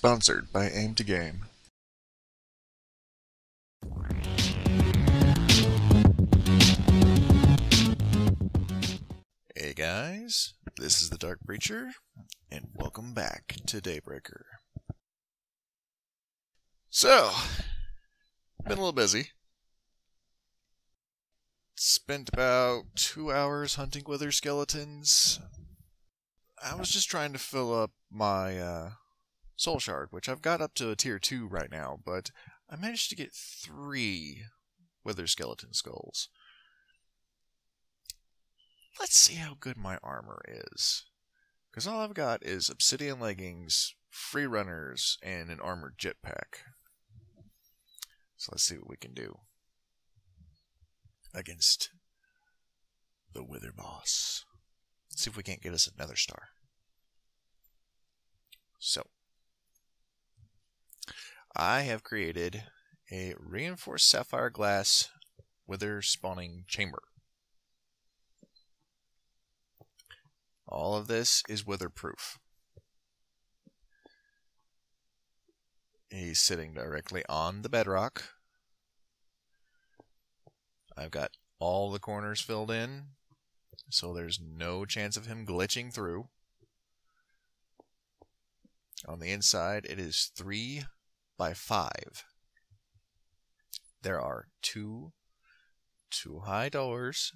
Sponsored by Aim to Game. Hey guys, this is the Dark Preacher, and welcome back to Daybreaker. So, been a little busy. Spent about 2 hours hunting wither skeletons. I was just trying to fill up my soul shard, which I've got up to a tier 2 right now, but I managed to get 3 wither skeleton skulls. Let's see how good my armor is. Because all I've got is obsidian leggings, free runners, and an armored jetpack. So let's see what we can do against the Wither Boss. Let's see if we can't get us another star. So, I have created a reinforced sapphire glass wither spawning chamber. All of this is wither-proof. He's sitting directly on the bedrock. I've got all the corners filled in, so there's no chance of him glitching through. On the inside, it is 3 by 5. There are two high doors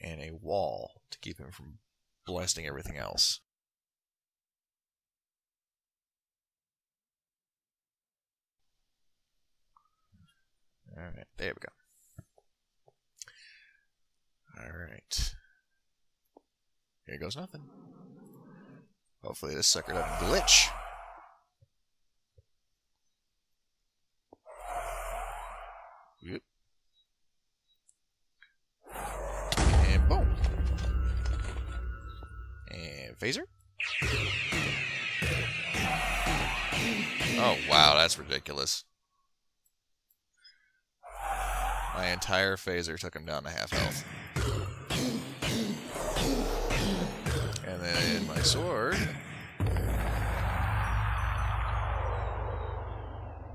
and a wall to keep him from blasting everything else. Alright, there we go. Alright. Here goes nothing. Hopefully this sucker doesn't glitch. Yep. And boom. And phaser. Oh wow, that's ridiculous. My entire phaser took him down to half health. And then my sword.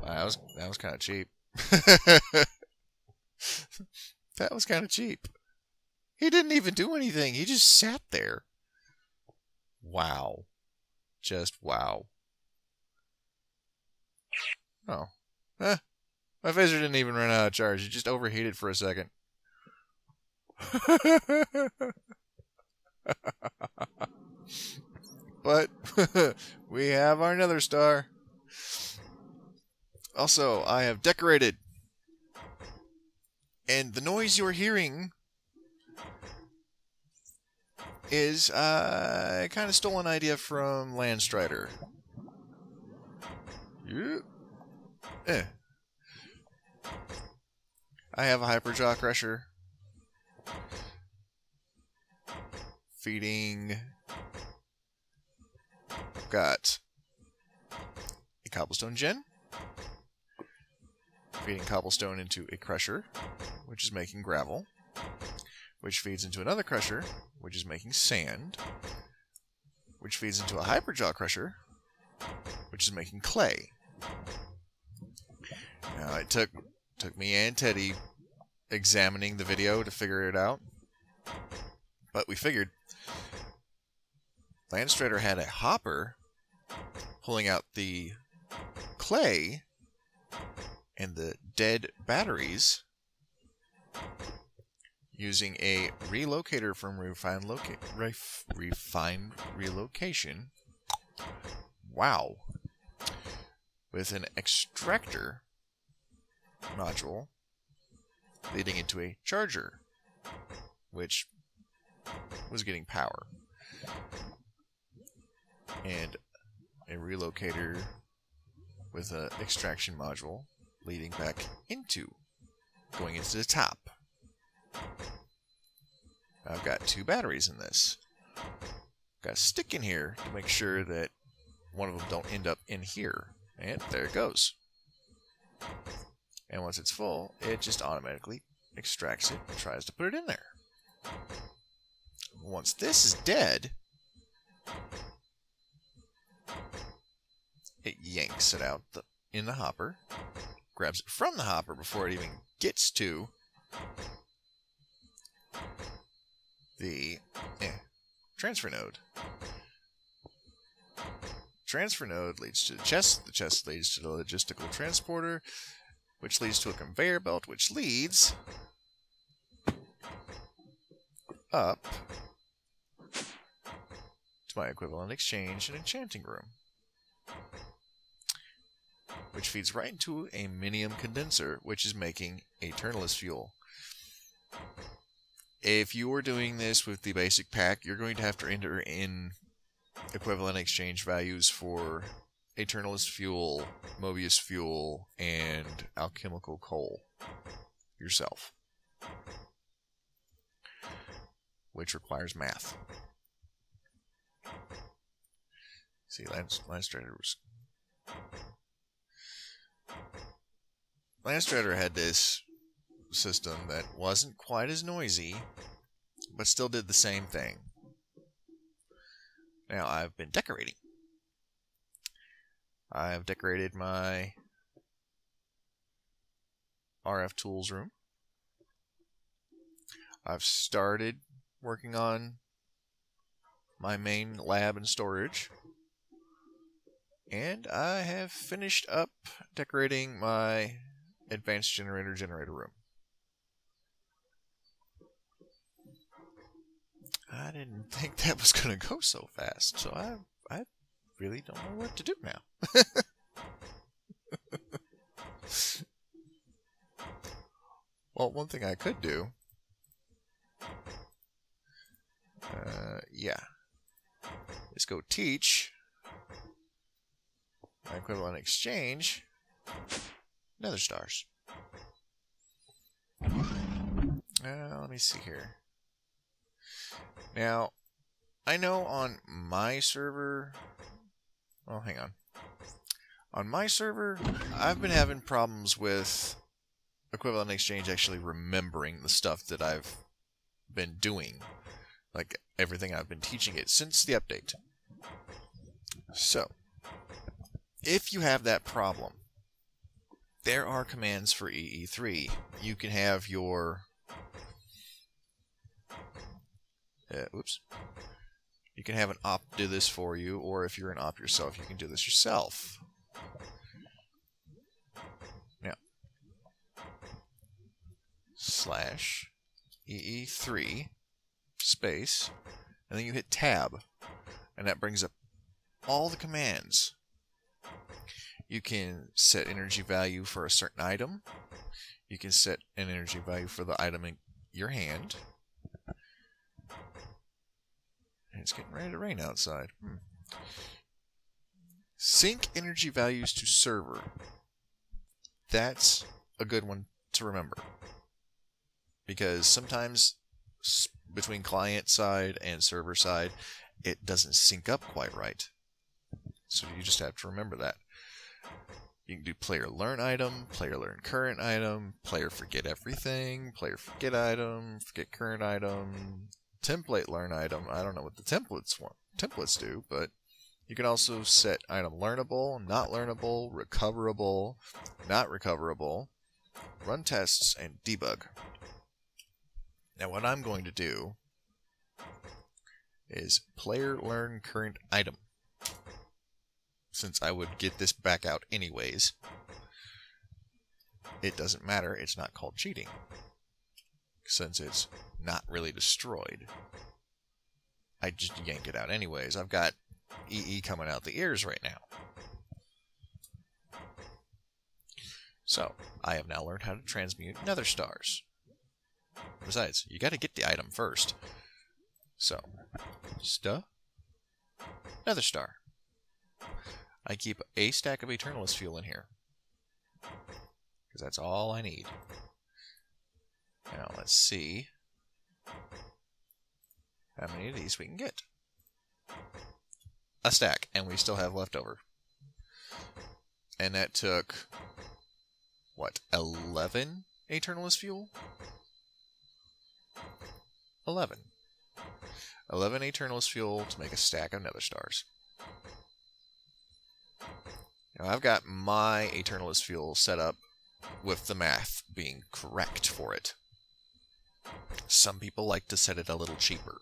Wow, that was kind of cheap. That was kind of cheap. He didn't even do anything. He just sat there. Wow. Just wow. Oh. My phaser didn't even run out of charge. It just overheated for a second. But we have our nether star. Also, I have decorated. And the noise you're hearing is I kind of stole an idea from Landstrider. Yeah. I have a hyperjaw crusher feeding. I've got a cobblestone gen feeding cobblestone into a crusher, which is making gravel, which feeds into another crusher, which is making sand, which feeds into a hyperjaw crusher, which is making clay. Now it took me and Teddy examining the video to figure it out, but we figured Landstrider had a hopper pulling out the clay and the dead batteries using a relocator from Refined Relocation. Wow. With an extractor module leading into a charger, which was getting power. And a relocator with an extraction module leading back going into the top. I've got 2 batteries in this. Got a stick in here to make sure that one of them don't end up in here. And there it goes. And once it's full, it just automatically extracts it and tries to put it in there. Once this is dead, it yanks it out in the hopper, grabs it from the hopper before it even gets to the transfer node. Transfer node leads to the chest leads to the logistical transporter, which leads to a conveyor belt, which leads up to my equivalent exchange and enchanting room, which feeds right into a minium condenser, which is making Aeternalis fuel. If you are doing this with the basic pack, you're going to have to enter in equivalent exchange values for Aeternalis fuel, Mobius fuel, and alchemical coal yourself, which requires math. See, Landstrader had this system that wasn't quite as noisy, but still did the same thing. Now, I've been decorating. I've decorated my RF tools room. I've started working on my main lab and storage. And I have finished up decorating my advanced generator room. I didn't think that was going to go so fast, so I really don't know what to do now. Well, one thing I could do, is go teach my equivalent exchange nether stars. Let me see here. Now, I know on my server... Well, hang on. On my server, I've been having problems with equivalent exchange actually remembering the stuff that I've been doing. Like, everything I've been teaching it since the update. So, if you have that problem, there are commands for EE3. You can have your... You can have an op do this for you, or if you're an op yourself, you can do this yourself. Now, /EE3 space, and then you hit tab, and that brings up all the commands. You can set energy value for a certain item. You can set an energy value for the item in your hand. And it's getting ready to rain outside. Sync energy values to server. That's a good one to remember. Because sometimes between client side and server side, it doesn't sync up quite right. So you just have to remember that. You can do player learn item, player learn current item, player forget everything, player forget item, forget current item, template learn item. I don't know what the templates do, but you can also set item learnable, not learnable, recoverable, not recoverable, run tests, and debug. Now what I'm going to do is player learn current item. Since I would get this back out anyways, it doesn't matter, it's not called cheating. Since it's not really destroyed, I just yank it out anyways. I've got EE coming out the ears right now. So, I have now learned how to transmute nether stars. Besides, you gotta get the item first. So, nether star. I keep a stack of Aeternalis fuel in here, because that's all I need. Now, let's see how many of these we can get. A stack, and we still have leftover. And that took, what, 11 Aeternalis fuel? 11. 11 Aeternalis fuel to make a stack of nether stars. Now, I've got my Eternalist fuel set up with the math being correct for it. Some people like to set it a little cheaper.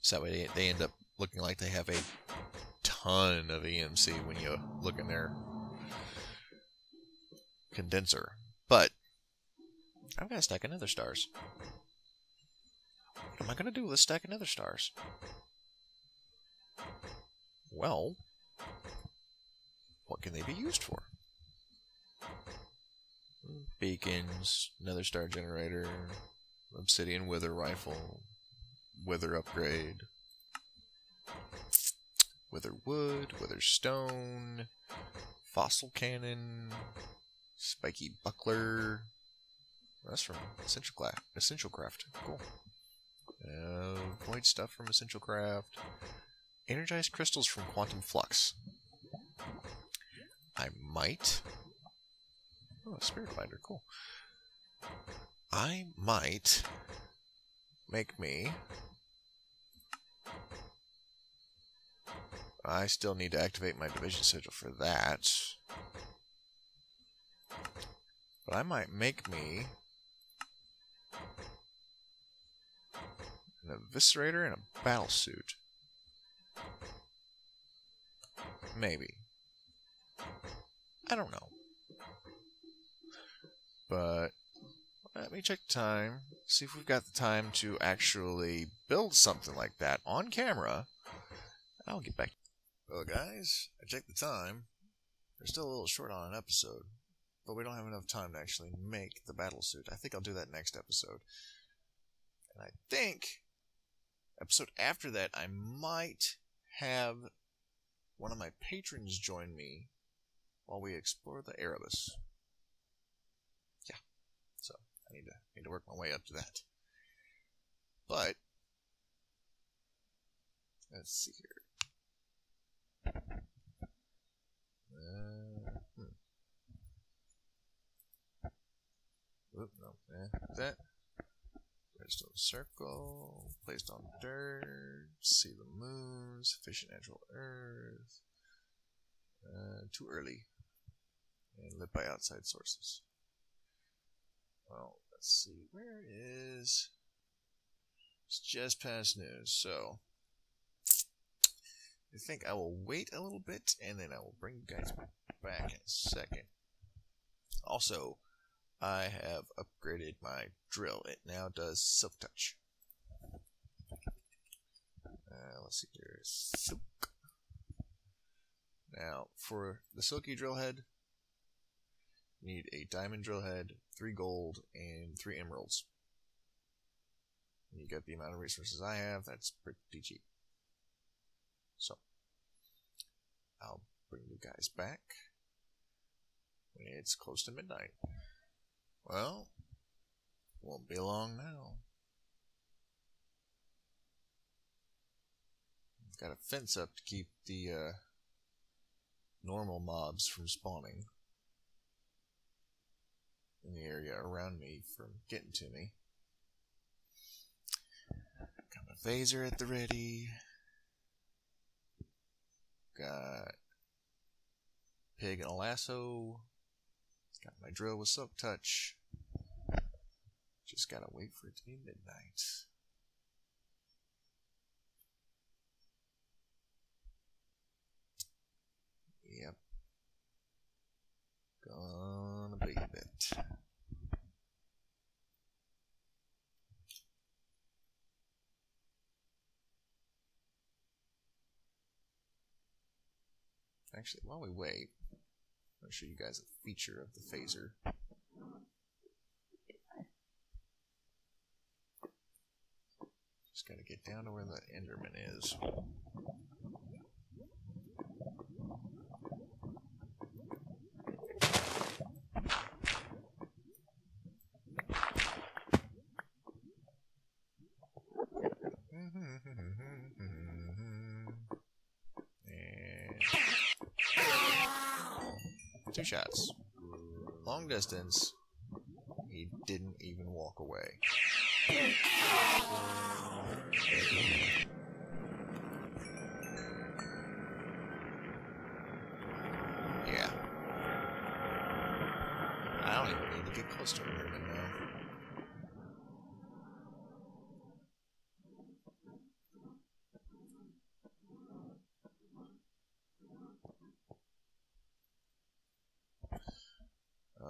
So that way they end up looking like they have a ton of EMC when you look in their condenser. But I've got a stack of nether stars. What am I going to do with a stack of nether stars? Well, what can they be used for? Beacons, nether star generator, obsidian wither rifle, wither upgrade, wither wood, wither stone, fossil cannon, spiky buckler. That's from Essential Craft. Cool. Void stuff from Essential Craft. Energized crystals from Quantum Flux. I might... Oh, Spirit Binder, cool. I might make me... I still need to activate my division sigil for that. But I might make me an Eviscerator and a battle suit. Maybe. I don't know. But let me check the time, see if we've got the time to actually build something like that on camera. I'll get back. Well, guys, I checked the time. We're still a little short on an episode, but we don't have enough time to actually make the battle suit. I think I'll do that next episode. And I think episode after that, I might have one of my patrons join me while we explore the Erebus. Yeah, so I need to work my way up to that. But let's see here. Oop, no, that. Redstone circle, placed on dirt, see the moon, sufficient natural earth, too early, and lit by outside sources. Well, let's see, where is, it's just past news, so I think I will wait a little bit, and then I will bring you guys back in a second. Also, I have upgraded my drill. It now does silk touch. Let's see here. Silk. Now, for the silky drill head, you need a diamond drill head, 3 gold, and 3 emeralds. And you get the amount of resources I have, that's pretty cheap. So, I'll bring you guys back when it's close to midnight. Well, won't be long now. I've got a fence up to keep the normal mobs from spawning in the area around me from getting to me. Got my phaser at the ready. Got pig and a lasso. Got my drill with silk touch. Just gotta wait for it to be midnight. Yep. Gonna be a bit. Actually, while we wait, I'll show you guys a feature of the phaser. Just gotta get down to where the Enderman is. And 2 shots. Long distance. He didn't even walk away.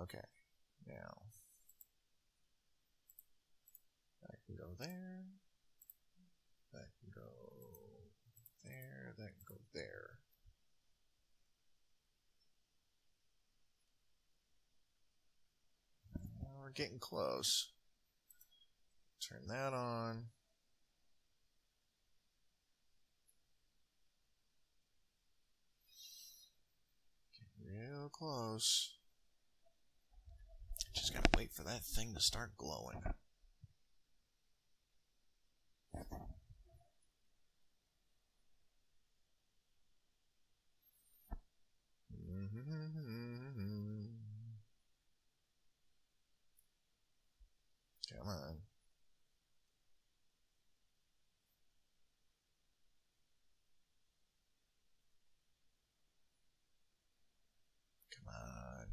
Okay. Now, that can go there. That can go there. That can go there. We're getting close. Turn that on. Getting real close. Just gotta wait for that thing to start glowing. Come on. Come on.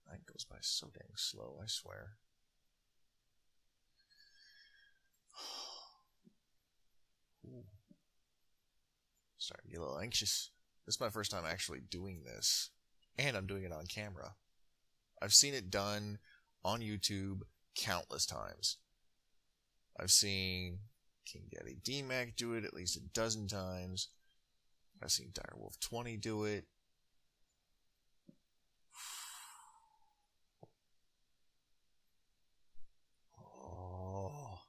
That goes by so dang slow, I swear. Ooh. Starting to get a little anxious. This is my first time actually doing this. And I'm doing it on camera. I've seen it done on YouTube countless times. I've seen King Daddy D-Mac do it at least a dozen times. I've seen Direwolf 20 do it. Oh.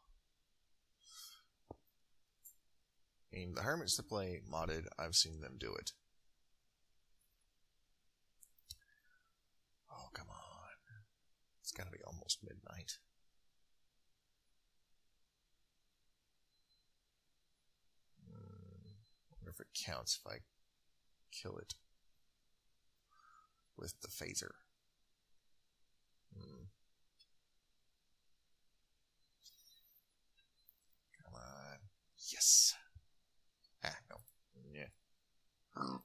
I mean, the Hermits to play modded, I've seen them do it. Oh, come on. It's gotta be almost midnight. I wonder if it counts if I kill it with the phaser. Come on. Yes! Ah, no. Yeah. Oh,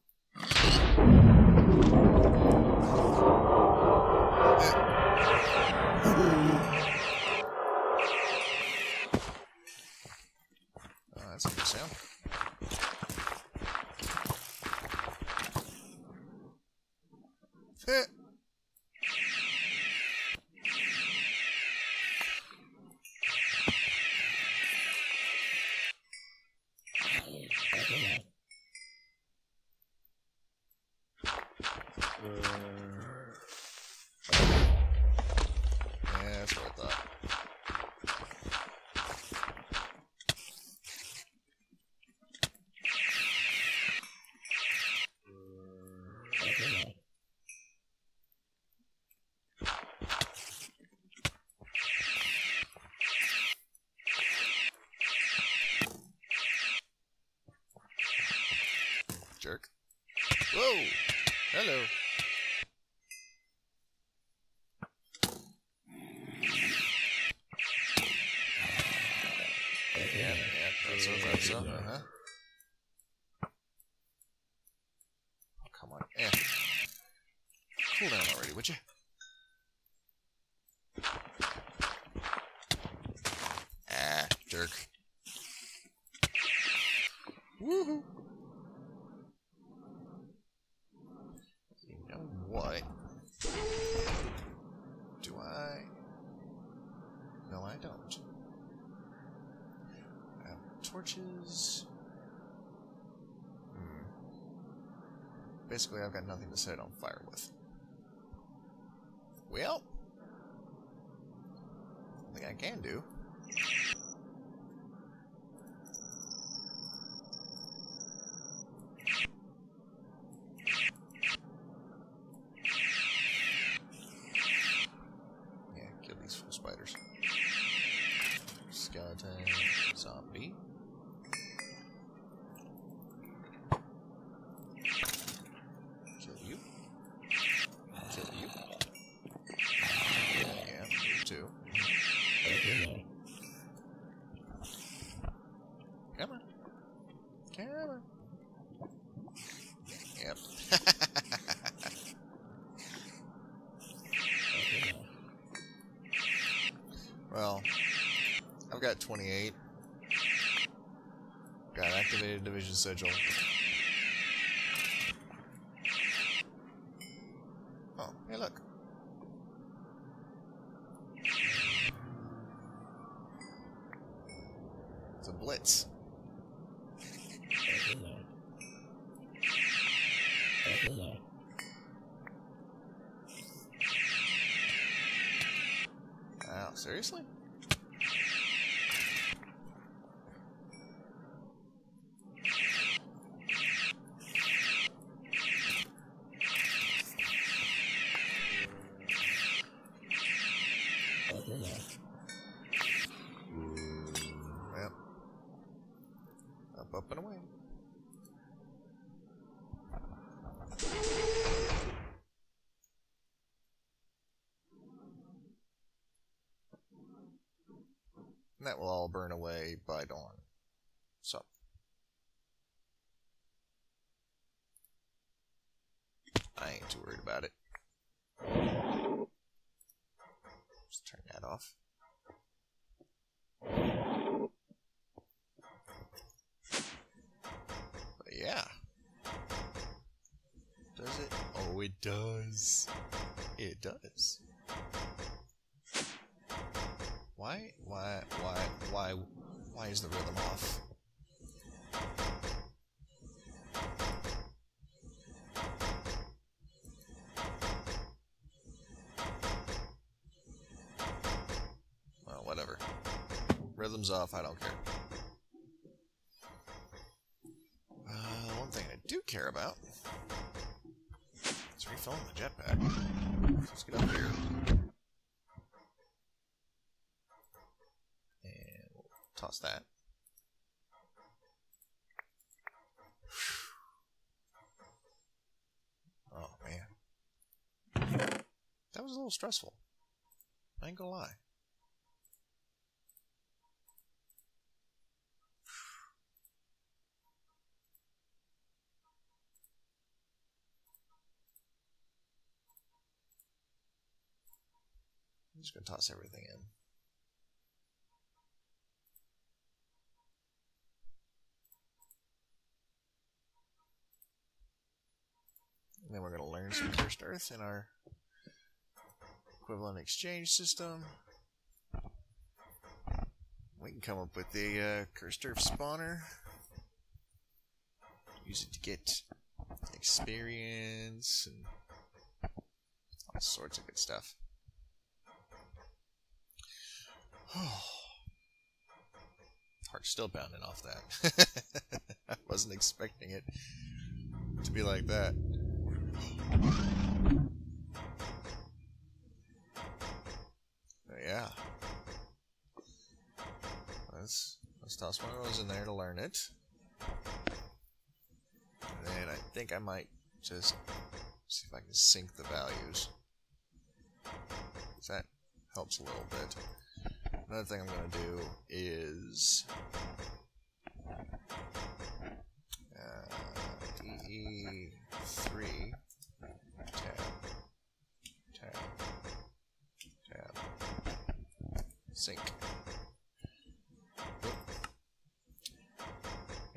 that's a good sound. Yeah, that's what I thought. Jerk. Whoa! Hello. Yeah, that's so. Uh-huh. Oh, come on. Cool down already, would you? Ah, jerk. Woohoo! You know what? Do I? No, I don't. I have torches. Basically, I've got nothing to set it on fire with. Well, I think I can do. Yeah, kill these full spiders. Skeleton, zombie. Kill you. Kill you. Yeah, you too. Come on. Come on. Yep. Well, I've got 28. Got activated division sigil. blitz. Wow, seriously? Well, up and away. And that will all burn away by dawn. So. I ain't too worried about it. Just turn that off. But yeah. Does it? Oh, it does. It does. Why is the rhythm off? Well, whatever. Rhythm's off, I don't care. One thing I do care about is refilling the jetpack. Let's get up here. And we'll toss that. Oh, man. That was a little stressful. I ain't gonna lie. I'm just gonna toss everything in. And then we're gonna learn some cursed earth in our equivalent exchange system. We can come up with the cursed earth spawner. Use it to get experience and all sorts of good stuff. Heart's still pounding off that. I wasn't expecting it to be like that. But yeah. Let's toss one of those in there to learn it. And then I think I might just see if I can sync the values. That helps a little bit. Another thing I'm going to do is DE3 tab sync.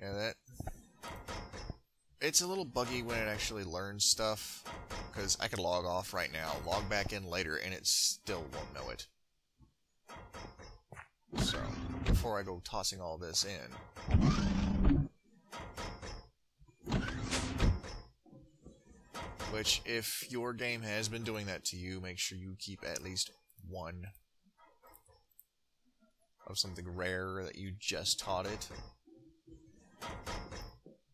Yeah, that it's a little buggy when it actually learns stuff, because I could log off right now, log back in later, and it still won't know it. So, before I go tossing all this in, which, if your game has been doing that to you, make sure you keep at least one of something rare that you just taught it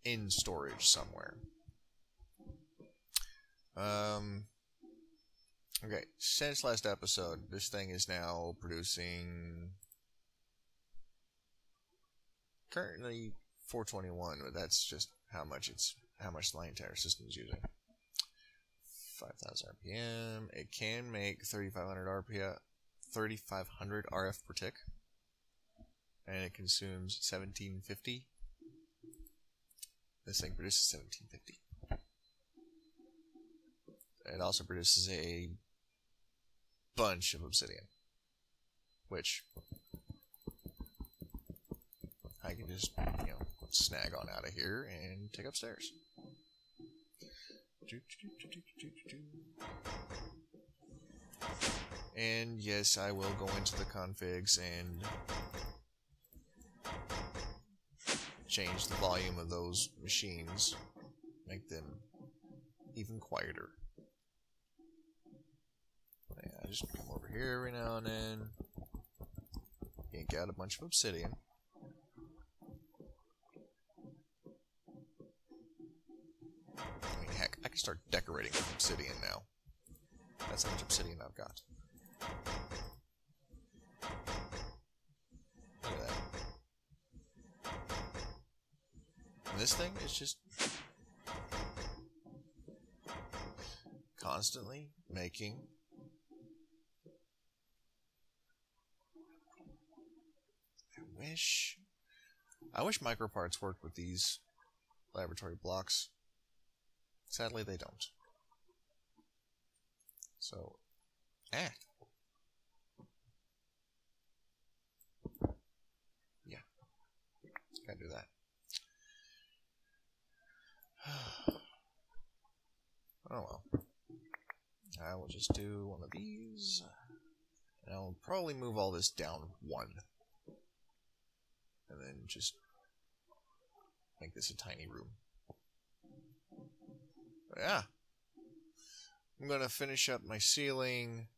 in storage somewhere. Okay, since last episode, this thing is now producing currently 421, but that's just how much the entire system is using. 5,000 RPM. It can make 3,500 RPM, 3,500 RF per tick, and it consumes 1750. This thing produces 1750. It also produces a bunch of obsidian, which I can just, snag on out of here and take upstairs. And yes, I will go into the configs and change the volume of those machines, make them even quieter. Yeah, just come over here every now and then, yank out a bunch of obsidian. I mean, heck, I can start decorating with obsidian now. That's how much obsidian I've got. Look at that. And this thing is just constantly making I wish microparts worked with these laboratory blocks. Sadly, they don't. So, yeah. Gotta do that. Oh well. I will just do one of these. And I'll probably move all this down one. And then just make this a tiny room. But yeah. I'm going to finish up my ceiling.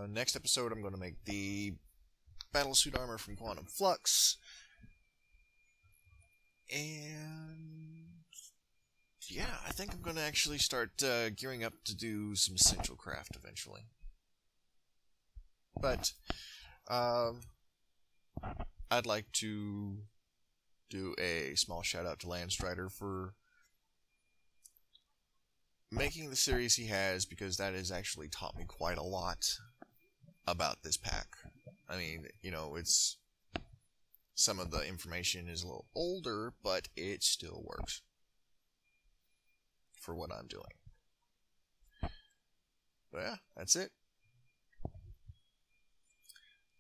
Next episode, I'm going to make the battlesuit armor from Quantum Flux. And yeah, I think I'm going to actually start gearing up to do some essential craft eventually. But I'd like to do a small shout out to Landstrider for making the series he has, because that has actually taught me quite a lot about this pack. I mean, you know, it's some of the information is a little older, but it still works for what I'm doing. But yeah, that's it.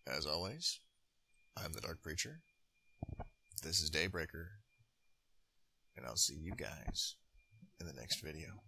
As always, I'm the Dark Preacher. This is Daybreaker. And I'll see you guys in the next video.